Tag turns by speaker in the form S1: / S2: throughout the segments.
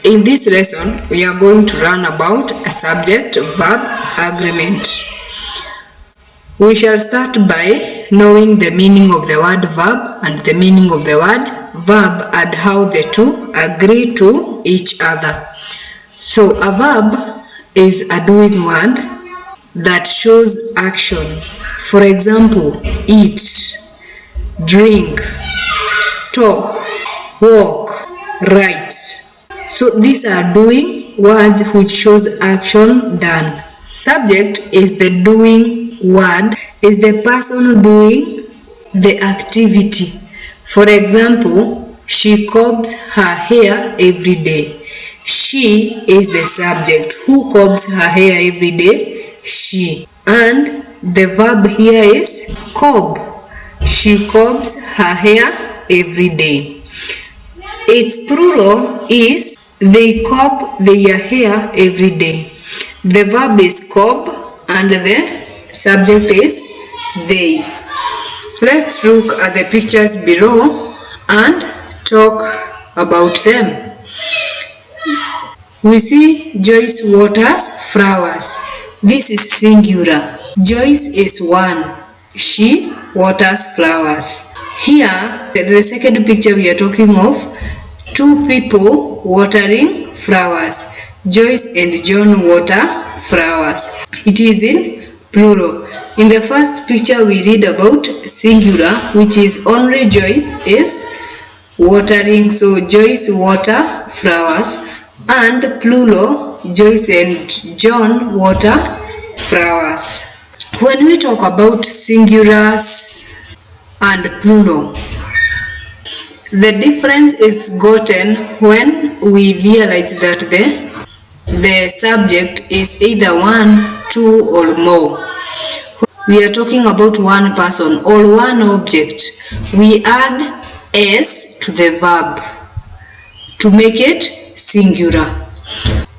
S1: In this lesson, we are going to learn about a subject-verb agreement. We shall start by knowing the meaning of the word verb and the meaning of the word verb and how the two agree to each other. So a verb is a doing word that shows action. For example, eat, drink, talk, walk, write. So these are doing words which shows action done. Subject is the doing word, is the person doing the activity. For example, she combs her hair every day. She is the subject. Who combs her hair every day? She. And the verb here is comb. She combs her hair every day. Its plural is they comb their hair every day. The verb is comb and the subject is they. Let's look at the pictures below and talk about them. We see Joyce waters flowers. This is singular. Joyce is one. She waters flowers. Here, the second picture we are talking of two people watering flowers. Joyce and John water flowers. It is in plural. In the first picture we read about singular, which is only Joyce is watering. So Joyce water flowers, and plural, Joyce and John water flowers. When we talk about singulars and plural, the difference is gotten when we realize that the subject is either one, two, or more. We are talking about one person or one object. We add s to the verb to make it singular.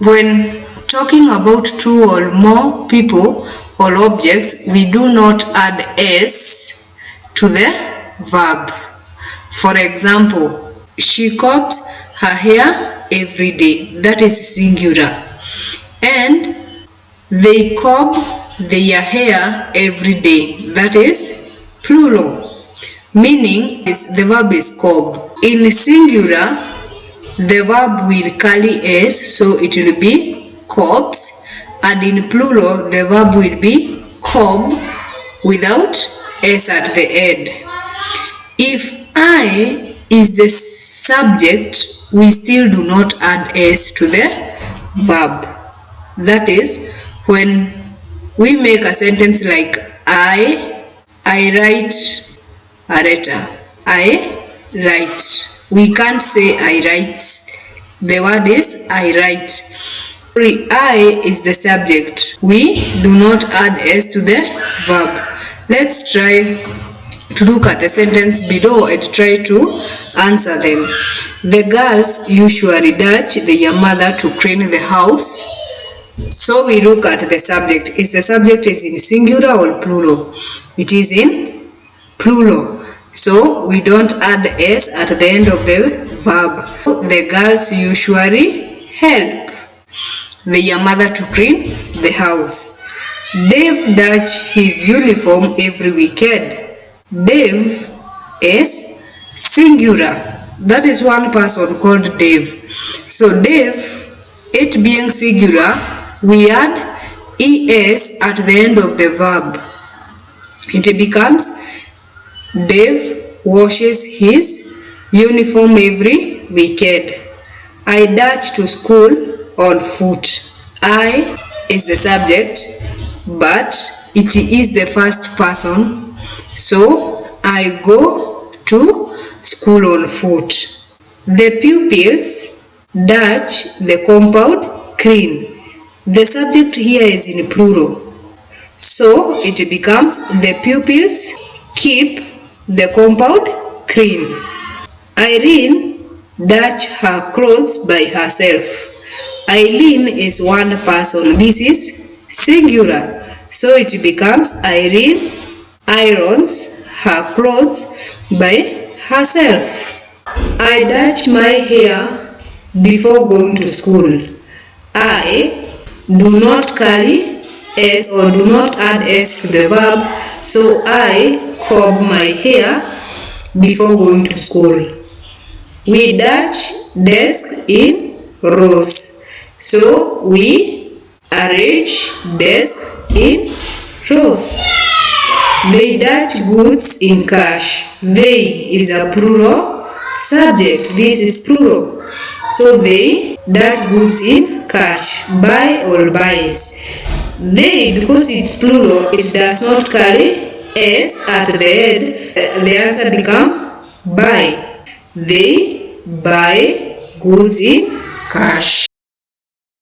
S1: When talking about two or more people or objects, we do not add s to the verb. For example, she combs her hair every day. That is singular. And they comb their hair every day. That is plural. Meaning the verb is comb. In singular, the verb will carry s, so it will be combs. And in plural, the verb will be comb without s at the end. If I is the subject, we still do not add s to the verb. That is, when we make a sentence like I write a letter. I write. We can't say I write. The word is I write. I is the subject. We do not add s to the verb. Let's try to look at the sentence below and try to answer them. The girls usually dash their mother to clean the house. So we look at the subject. Is the subject is in singular or plural? It is in plural. So we don't add s at the end of the verb. The girls usually help their mother to clean the house. Dave dashes his uniform every weekend. Dave is singular. That is one person called Dave. So Dave, it being singular, we add es at the end of the verb. It becomes Dave washes his uniform every weekend. I dash to school on foot. I is the subject, but it is the first person. So I go to school on foot. The pupils dash the compound clean. The subject here is in plural. So it becomes the pupils keep the compound clean. Irene dash her clothes by herself. Eileen is one person. This is singular. So it becomes Irene irons her clothes by herself. I dash my hair before going to school. I do not carry S or do not add S to the verb, so I comb my hair before going to school. We dash desk in rows, so we arrange desk in rows. They dash goods in cash. They is a plural subject. This is plural. So they dash goods in cash. Buy or buys. They, because it's plural, it does not carry S at the end. The answer becomes buy. They buy goods in cash.